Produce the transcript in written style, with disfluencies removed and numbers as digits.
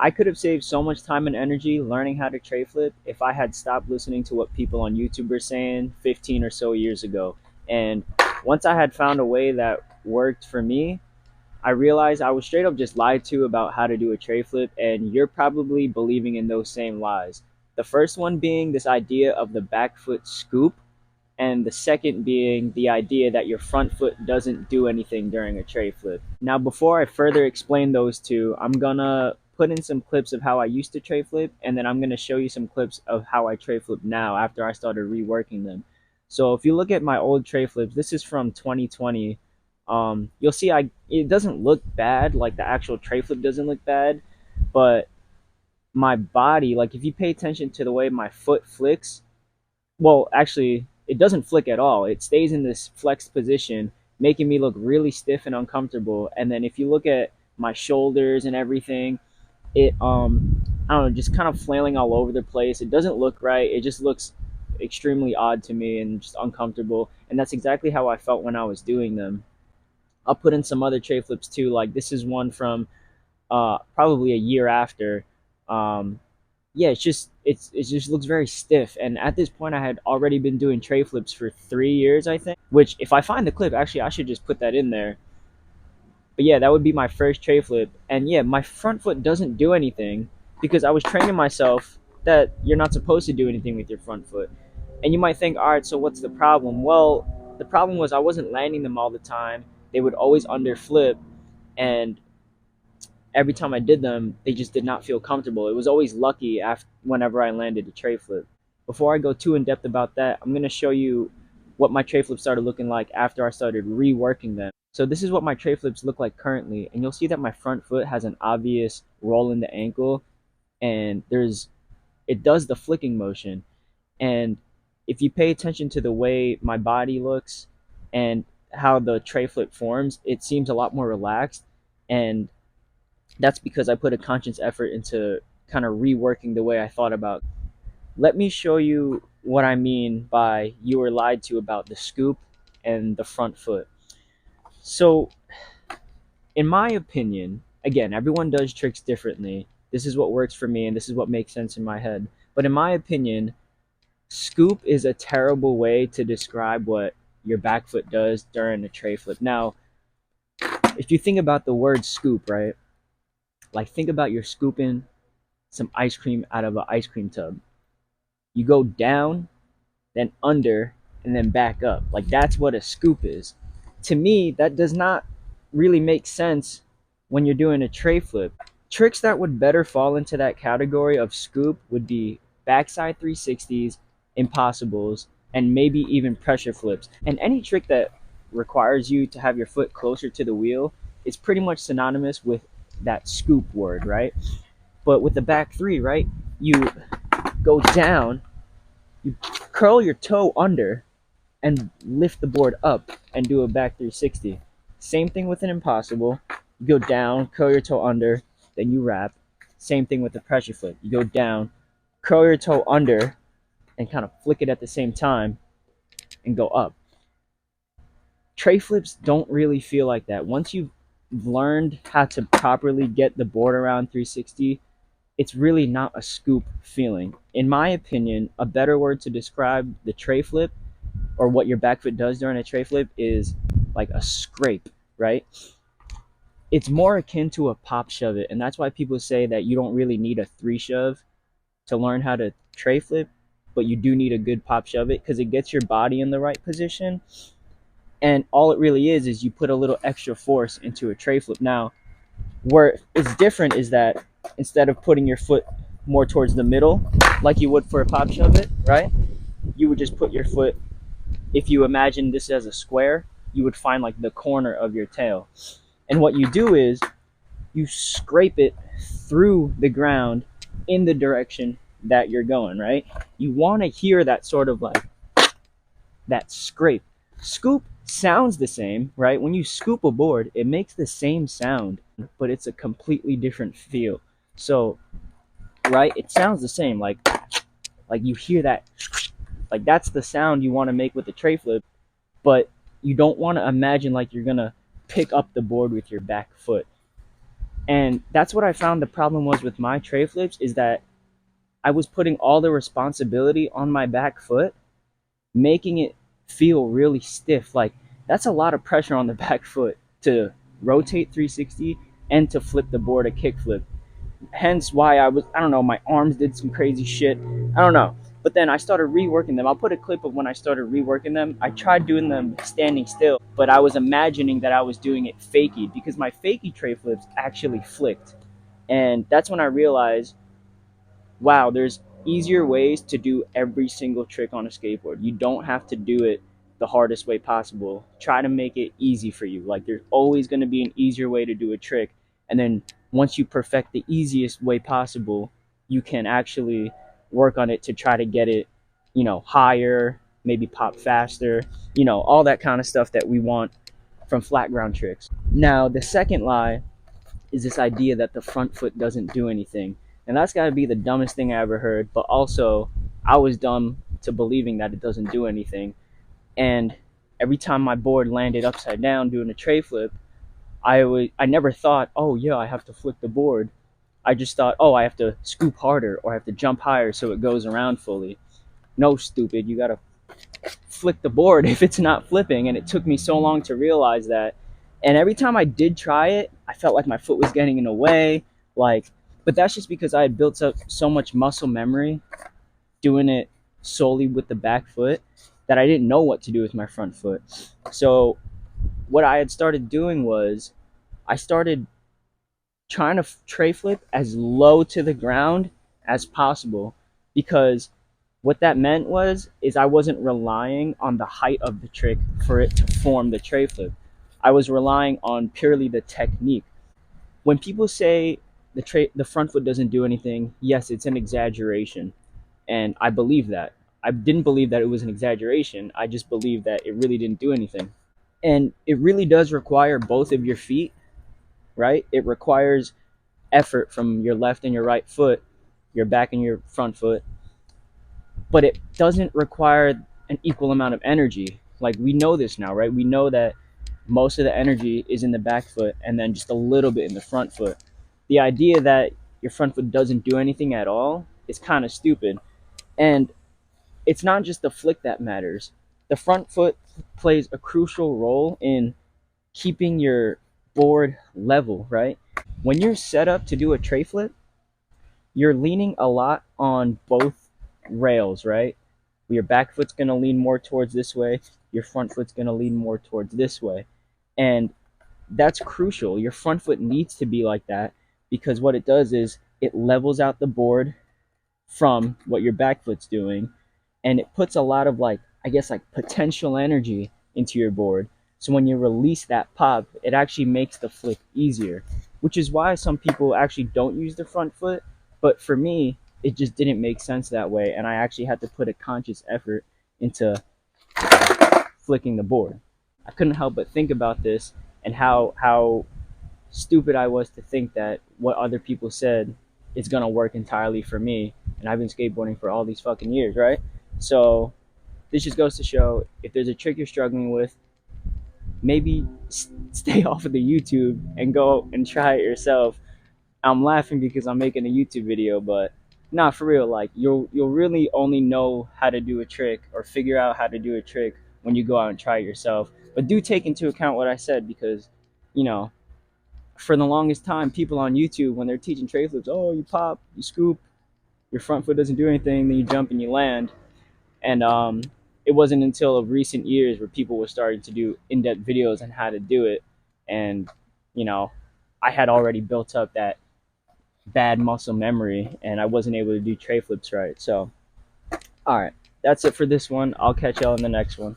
I could have saved so much time and energy learning how to tray flip if I had stopped listening to what people on YouTube were saying 15 or so years ago. And once I had found a way that worked for me, I realized I was straight up just lied to about how to do a tray flip, and you're probably believing in those same lies. The first one being this idea of the back foot scoop, and the second being the idea that your front foot doesn't do anything during a tray flip. Now, before I further explain those two, I'm gonna put in some clips of how I used to tray flip, and then I'm gonna show you some clips of how I tray flip now after I started reworking them. So if you look at my old tray flips, this is from 2020. You'll see it doesn't look bad, like the actual tray flip doesn't look bad, but my body, like if you pay attention to the way my foot flicks, well, actually, it doesn't flick at all. It stays in this flexed position, making me look really stiff and uncomfortable. And then if you look at my shoulders and everything, it I don't know, just kind of flailing all over the place. It doesn't look right. It just looks extremely odd to me and just uncomfortable. And that's exactly how I felt when I was doing them. I'll put in some other tray flips too. Like this is one from probably a year after. Um, yeah, it just looks very stiff. And at this point, I had already been doing tray flips for 3 years, I think. Which, if I find the clip, actually, I should just put that in there. But yeah, that would be my first tray flip. And yeah, my front foot doesn't do anything because I was training myself that you're not supposed to do anything with your front foot. And you might think, all right, so what's the problem? Well, the problem was I wasn't landing them all the time. They would always underflip, and every time I did them, they just did not feel comfortable. It was always lucky after whenever I landed a tray flip. Before I go too in depth about that, I'm gonna show you what my tray flips started looking like after I started reworking them. So this is what my tray flips look like currently, and you'll see that my front foot has an obvious roll in the ankle, and it does the flicking motion. And if you pay attention to the way my body looks and how the tray flip forms, it seems a lot more relaxed, and that's because I put a conscious effort into kind of reworking the way I thought about. Let me show you what I mean by you were lied to about the scoop and the front foot. So, in my opinion, again, everyone does tricks differently. This is what works for me and this is what makes sense in my head. But in my opinion, scoop is a terrible way to describe what your back foot does during a tray flip. Now, if you think about the word scoop, right? Like think about you're scooping some ice cream out of an ice cream tub. You go down, then under, and then back up. Like that's what a scoop is. To me, that does not really make sense when you're doing a tray flip. Tricks that would better fall into that category of scoop would be backside 360s, impossibles, and maybe even pressure flips. And any trick that requires you to have your foot closer to the wheel is pretty much synonymous with that scoop word, right? But with the back three, right, you go down, you curl your toe under, and lift the board up and do a back 360. Same thing with an impossible. You go down, curl your toe under, then you wrap. Same thing with the pressure flip. You go down, curl your toe under, and kind of flick it at the same time and go up. Tray flips don't really feel like that. Once you've learned how to properly get the board around 360, it's really not a scoop feeling. In my opinion, a better word to describe the tray flip or what your back foot does during a tray flip is like a scrape, right? It's more akin to a pop shove it, and that's why people say that you don't really need a three shove to learn how to tray flip, but you do need a good pop shove it because it gets your body in the right position. And all it really is you put a little extra force into a tray flip. Now, where it's different is that instead of putting your foot more towards the middle like you would for a pop shove it, right? You would just put your foot, if you imagine this as a square, you would find like the corner of your tail. And what you do is you scrape it through the ground in the direction that you're going, right? You want to hear that sort of like that scrape. Scoop sounds the same, right? When you scoop a board, it makes the same sound, but it's a completely different feel. So, right, it sounds the same, like you hear that, like that's the sound you want to make with the tray flip, but you don't want to imagine like you're gonna pick up the board with your back foot. And that's what I found the problem was with my tray flips, is that I was putting all the responsibility on my back foot, making it feel really stiff. Like, that's a lot of pressure on the back foot to rotate 360 and to flip the board a kickflip. Hence why I don't know, my arms did some crazy shit. I don't know. But then I started reworking them. I'll put a clip of when I started reworking them. I tried doing them standing still, but I was imagining that I was doing it fakey, because my fakey tray flips actually flicked. And that's when I realized, wow, there's easier ways to do every single trick on a skateboard. You don't have to do it the hardest way possible. Try to make it easy for you. Like, there's always going to be an easier way to do a trick. And then once you perfect the easiest way possible, you can actually work on it to try to get it, higher, maybe pop faster, all that kind of stuff that we want from flat ground tricks. Now, the second lie is this idea that the front foot doesn't do anything. And that's got to be the dumbest thing I ever heard. But also, I was dumb to believing that it doesn't do anything. And every time my board landed upside down doing a tray flip, I never thought, oh yeah, I have to flip the board. I just thought, oh, I have to scoop harder or I have to jump higher so it goes around fully. No, stupid, you gotta flick the board if it's not flipping. And it took me so long to realize that. And every time I did try it, I felt like my foot was getting in the way. Like, but that's just because I had built up so much muscle memory doing it solely with the back foot that I didn't know what to do with my front foot. So what I had started doing was I started trying to tray flip as low to the ground as possible, because what that meant was is I wasn't relying on the height of the trick for it to form the tray flip. I was relying on purely the technique. When people say the front foot doesn't do anything, yes, it's an exaggeration, and I believe that. I didn't believe that it was an exaggeration. I just believed that it really didn't do anything. And it really does require both of your feet, right? It requires effort from your left and your right foot, your back and your front foot, but it doesn't require an equal amount of energy. Like, we know this now, right? We know that most of the energy is in the back foot and then just a little bit in the front foot. The idea that your front foot doesn't do anything at all is kind of stupid. And it's not just the flick that matters. The front foot plays a crucial role in keeping your board level, right? When you're set up to do a tray flip, you're leaning a lot on both rails, right? Your back foot's going to lean more towards this way, your front foot's going to lean more towards this way. And that's crucial. Your front foot needs to be like that, because what it does is it levels out the board from what your back foot's doing, and it puts a lot of, like, I guess, like, potential energy into your board. So when you release that pop, it actually makes the flip easier, which is why some people actually don't use the front foot. But for me, it just didn't make sense that way, and I actually had to put a conscious effort into flicking the board. I couldn't help but think about this and how stupid I was to think that what other people said is gonna work entirely for me. And I've been skateboarding for all these fucking years, right? So this just goes to show, if there's a trick you're struggling with, maybe stay off of the YouTube and go and try it yourself. I'm laughing because I'm making a YouTube video, but not for real. Like, you'll really only know how to do a trick or figure out how to do a trick when you go out and try it yourself. But do take into account what I said, because, you know, for the longest time, people on YouTube, when they're teaching tray flips, oh, you pop, you scoop, your front foot doesn't do anything, then you jump and you land. And it wasn't until of recent years where people were starting to do in-depth videos on how to do it. And, you know, I had already built up that bad muscle memory and I wasn't able to do tray flips right. So, all right, that's it for this one. I'll catch y'all in the next one.